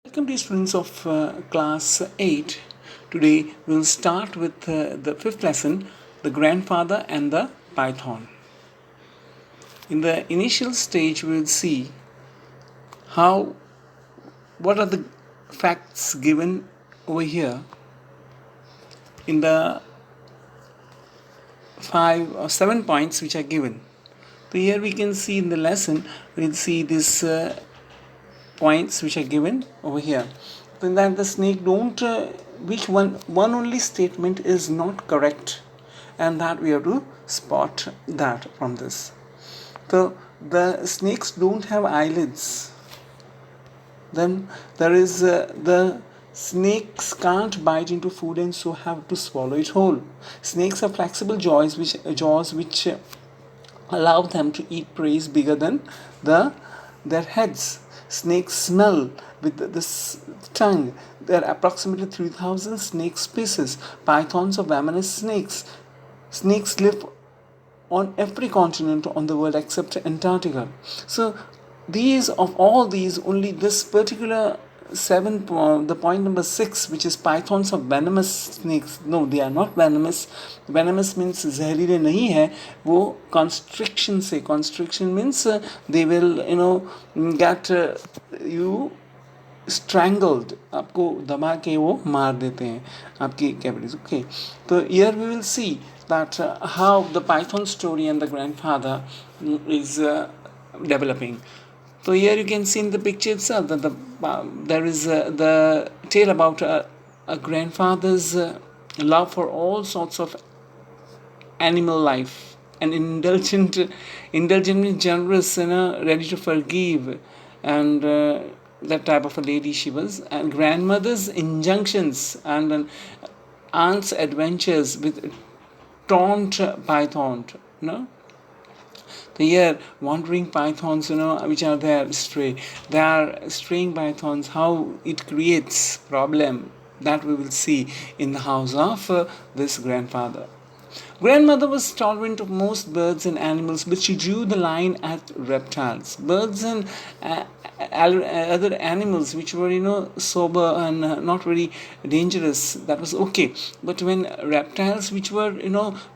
Welcome to students of class 8. Today we will start with the fifth lesson, the grandfather and the python. In the initial stage we will see what are the facts given over here in the 5 or 7 points which are given. So here we can see in the lesson, we'll see these points which are given over here. Then that the snake don't, which one only statement is not correct, and that we have to spot that from this. So the snakes don't have eyelids. Then there is the snakes can't bite into food and so have to swallow it whole. Snakes have flexible jaws which allow them to eat prey bigger than their heads. Snakes smell with the tongue. There are approximately 3,000 snake species. Pythons are venomous snakes. Snakes live on every continent on the world except Antarctica. So only this particular the point number 6, which is pythons are venomous snakes. No, they are not venomous. Venomous means जहरीले नहीं है, वो constriction से. Constriction means they will get you strangled, आपको दबा के वो मार देते हैं आपकी cavities. Okay, so here we will see that how the python story and the grandfather is developing. So here you can see in the picture itself that there is the tale about a grandfather's love for all sorts of animal life, and indulgent means generous, ready to forgive, and that type of a lady she was. And grandmother's injunctions and aunt's adventures with taunt python, here wandering pythons, which are there they are straying pythons, how it creates problem, that we will see in the house of this grandfather. Grandmother was tolerant of most birds and animals, but she drew the line at reptiles. Birds and other animals which were sober and not very dangerous, that was okay. But when reptiles which were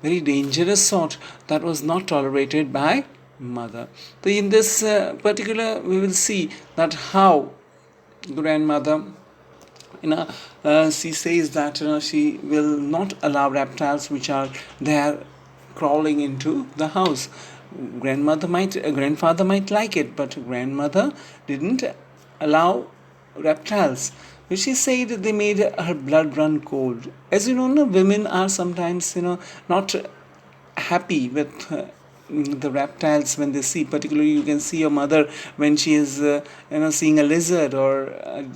very dangerous sort, that was not tolerated by mother. So in this particular we will see that how grandmother she says that she will not allow reptiles which are there crawling into the house. Grandfather might like it, but grandmother didn't allow reptiles. She said they made her blood run cold. As you know, women are sometimes not happy with the reptiles when they see. Particularly you can see your mother when she is seeing a lizard or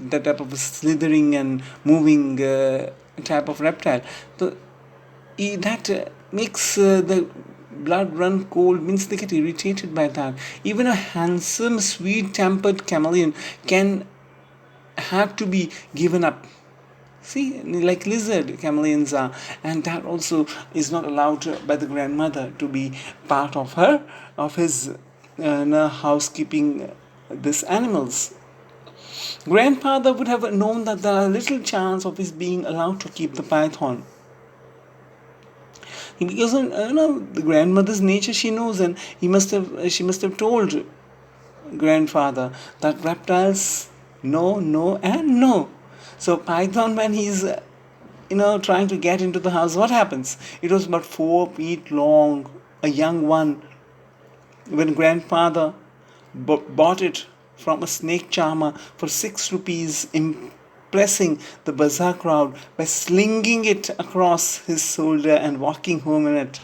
that type of slithering and moving type of reptile. So that makes the blood run cold, means they get irritated by that. Even a handsome, sweet-tempered chameleon can have to be given up. See, like lizard chameleons are, and that also is not allowed by the grandmother to be part of his housekeeping these animals. Grandfather would have known that there are little chance of his being allowed to keep the python, because the grandmother's nature she knows, and she must have told grandfather that reptiles no and no. So python, when he's trying to get into the house, what happens? It was about 4 feet long, a young one. When grandfather bought it from a snake charmer for 6 rupees, impressing the bazaar crowd by slinging it across his shoulder and walking home in it.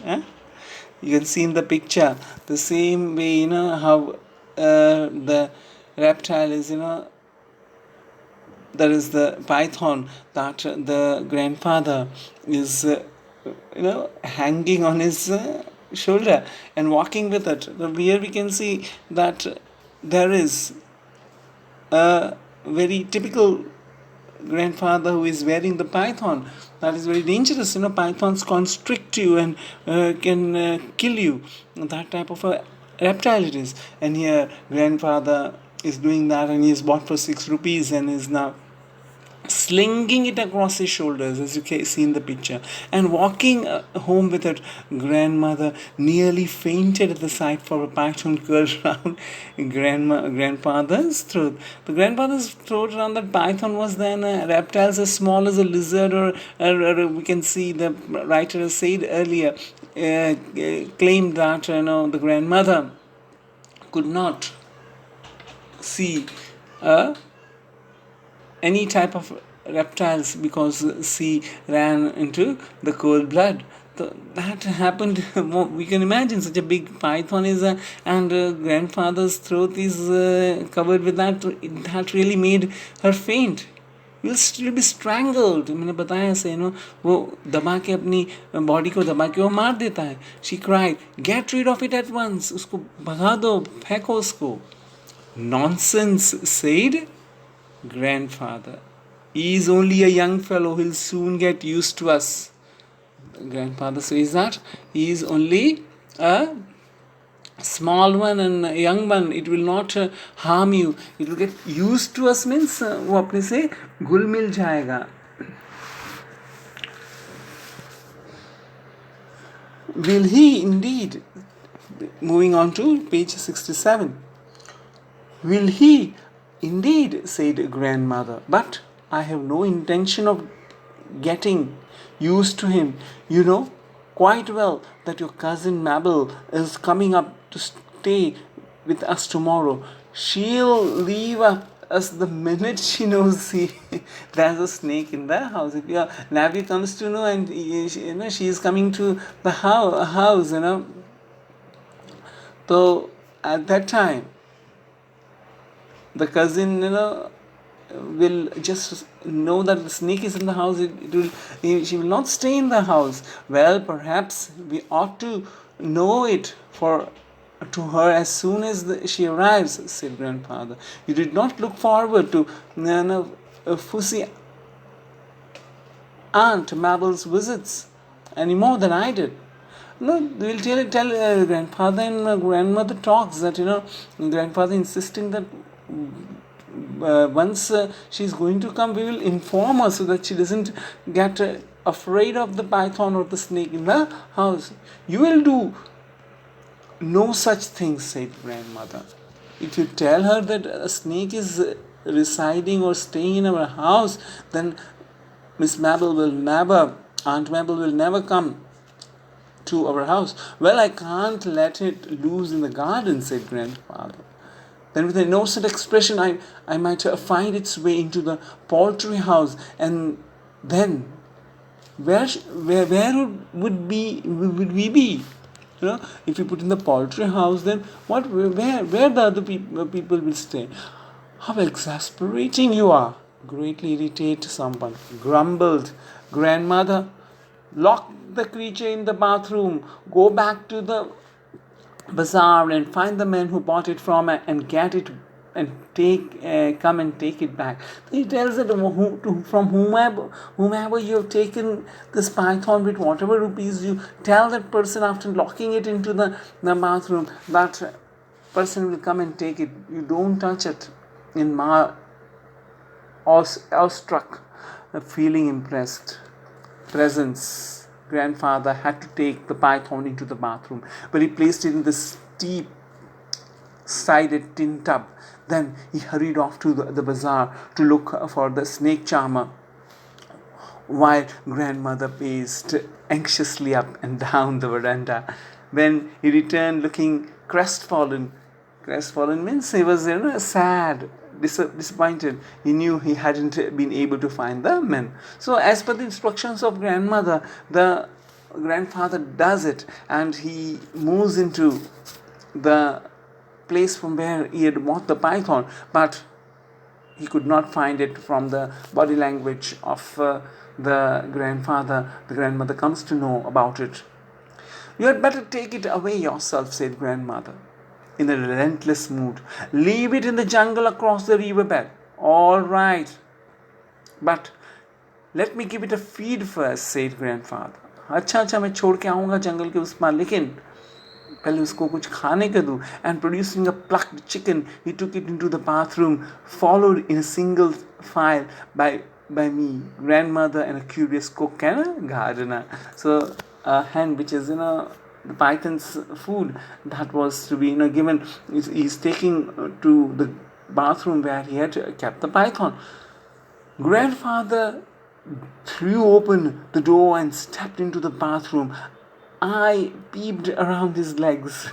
You can see in the picture the same way, how the reptile is, there is the python that the grandfather is hanging on his shoulder and walking with it. Here we can see that there is a very typical grandfather who is wearing the python. That is very dangerous. Pythons constrict you and can kill you. That type of a reptile it is. And here grandfather is doing that, and he is bought for 6 rupees and is now slinging it across his shoulders, as you can see in the picture, and walking home with her grandmother, nearly fainted at the sight, for a python curled around grandfather's throat. The grandfather's throat around that python was then reptiles as small as a lizard, or we can see the writer has said earlier, claimed that the grandmother could not see a any type of reptiles because she ran into the cold blood. So that happened. We can imagine such a big python is and grandfather's throat is covered with that. That really made her faint. You'll still be strangled. मैंने बताया ऐसे वो दबा के अपनी body को दबा के वो मार देता है. She cried, get rid of it at once. उसको भगा दो, फेंको उसको. Nonsense, said grandfather. He is only a young fellow, he'll soon get used to us. Grandfather says that he is only a small one and a young one, it will not harm you, it will get used to us means वो अपने से घुल मिल जाएगा. Will he indeed, moving on to page 67, will he indeed, said grandmother, but I have no intention of getting used to him. You know quite well that your cousin Mabel is coming up to stay with us tomorrow. She'll leave us the minute she knows there's a snake in the house. If your Navi comes to know and she is coming to the house, so at that time the cousin will just know that the snake is in the house. She will not stay in the house. Well, perhaps we ought to know it to her as soon as she arrives, said grandfather. You did not look forward to fussy Aunt Mabel's visits any more than I did. No, we'll tell grandfather and grandmother talks that grandfather insisting that once she's going to come, we will inform her so that she doesn't get afraid of the python or the snake in the house. You will do no such thing, said grandmother. If you tell her that a snake is residing or staying in our house, then Aunt Mabel will never come to our house. Well, I can't let it loose in the garden, said grandfather. Then with an innocent expression, I might find its way into the poultry house, and then where would we be? If you put in the poultry house, then where the other people will stay? How exasperating you are! Greatly irritated someone grumbled grandmother. Lock the creature in the bathroom. Go back to the bazaar and find the man who bought it from and get it and come and take it back. He tells that from whomever you have taken this python with whatever rupees, you tell that person after locking it into the bathroom, that person will come and take it. You don't touch it. In awestruck, feeling impressed presence, grandfather had to take the python into the bathroom, but he placed it in the steep sided tin tub. Then he hurried off to the bazaar to look for the snake charmer, while grandmother paced anxiously up and down the veranda. When he returned looking crestfallen means he was sad, disappointed. He knew he hadn't been able to find the men. So as per the instructions of grandmother, the grandfather does it, and he moves into the place from where he had bought the python, but he could not find it from the body language of the grandfather. The grandmother comes to know about it. You had better take it away yourself, said grandmother in a relentless mood. Leave it in the jungle across the riverbed. All right, but let me give it a feed first, said grandfather. अच्छा मैं छोड़ के आऊँगा जंगल के उस पार, लेकिन पहले उसको कुछ खाने को दूँ. And producing a plucked chicken, he took it into the bathroom, followed in a single file by me, grandmother, and a curious cook and a gardener. So a hen, which is the python's food, that was to be given. He's taking to the bathroom where he had kept the python. Grandfather threw open the door and stepped into the bathroom. I peeped around his legs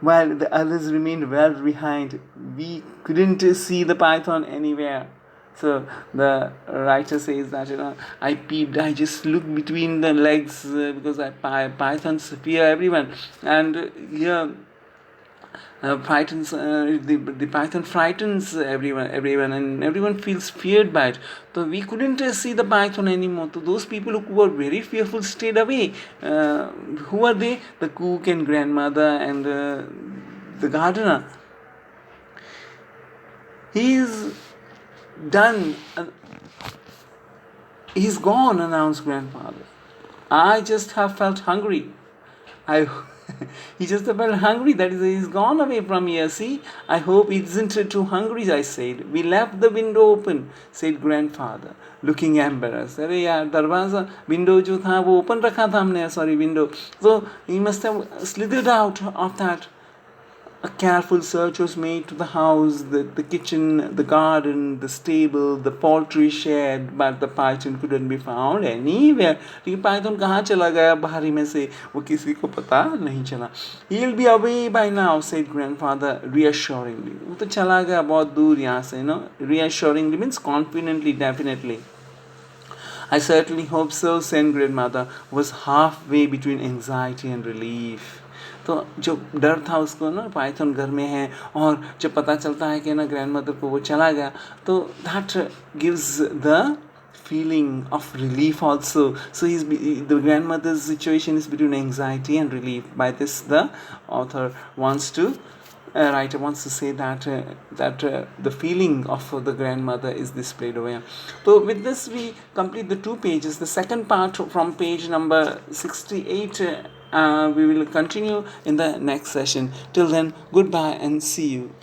while the others remained well behind. We couldn't see the python anywhere. So the writer says that I just looked between the legs because pythons fear everyone, and here the python frightens everyone, and everyone feels feared by it. So we couldn't see the python anymore. So those people who were very fearful stayed away. Who are they? The cook and grandmother and the gardener. He's done. He's gone, announced grandfather. I just have felt hungry. He just felt hungry. That is, he's gone away from here. See, I hope he isn't too hungry, I said. We left the window open, said grandfather, looking embarrassed. अरे यार दरवाजा window जो था वो open रखा था हमने, sorry window. So he must have slithered out of that. A careful search was made to the house, the kitchen, the garden, the stable, the poultry shed, but the python couldn't be found anywhere. लेकिन python कहाँ चला गया बाहरी में से वो किसी को पता नहीं चला. He'll be away by now, said grandfather reassuringly. वो तो चला गया बहुत दूर यहाँ से, Reassuringly means confidently, definitely. I certainly hope so, said grandmother, was halfway between anxiety and relief. तो जो डर था उसको पाइथन घर में है और जब पता चलता है कि ग्रैंडमदर को वो चला गया तो that gives the feeling of relief also. So the grandmother's situation is between anxiety and relief. By this the author wants to writer wants to say that the feeling of the grandmother is displayed over here. So with this we complete the 2 pages. The second part from page number 68 we will continue in the next session. Till then, goodbye and see you.